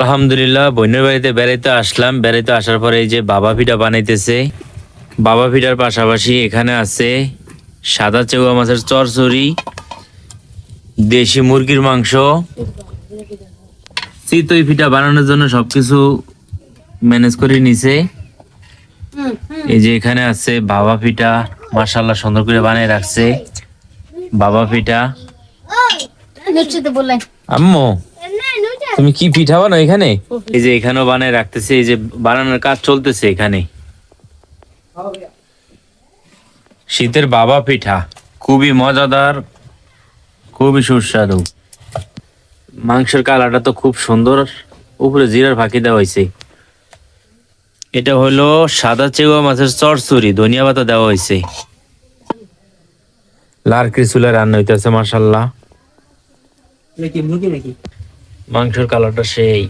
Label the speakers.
Speaker 1: আলহামদুলিল্লাহ, বোনের বাড়িতে বেড়াইতে আসলাম। বেড়াইতে আসার পরে এই যে বাবা পিঠা বানাইতেছে। বাবা পিঠার পাশাপাশি এখানে আছে সাদা চেউয়া মাছের চরচড়ি, দেশি মুরগির মাংস। চিতই পিঠা বানানোর জন্য সবকিছু ম্যানেজ করে নিছে। এই যে এখানে আছে বাবা পিঠা, মাশাআল্লাহ সুন্দর করে বানিয়ে রাখছে বাবা পিঠা। আম্মু, তুমি কি পিঠা বানাও এখানে? এই যে এখানেও বানায় রাখতেছে, এই যে বানানোর কাজ চলতেছে এখানে। শীতের বাবা পিঠা খুবই মজাদার, খুবই সুস্বাদু। মাংসের কালারটা তো খুব সুন্দর, উপরে জিরার ফাঁকি দেওয়া হয়েছে। এটা হলো সাদা চেউয়া মাছের চরচুরি, ধনিয়া পাতা দেওয়া হয়েছে। লার্কির চুলা রান্না হইতেছে মাশাআল্লাহ। মাংসের কালারটা সেই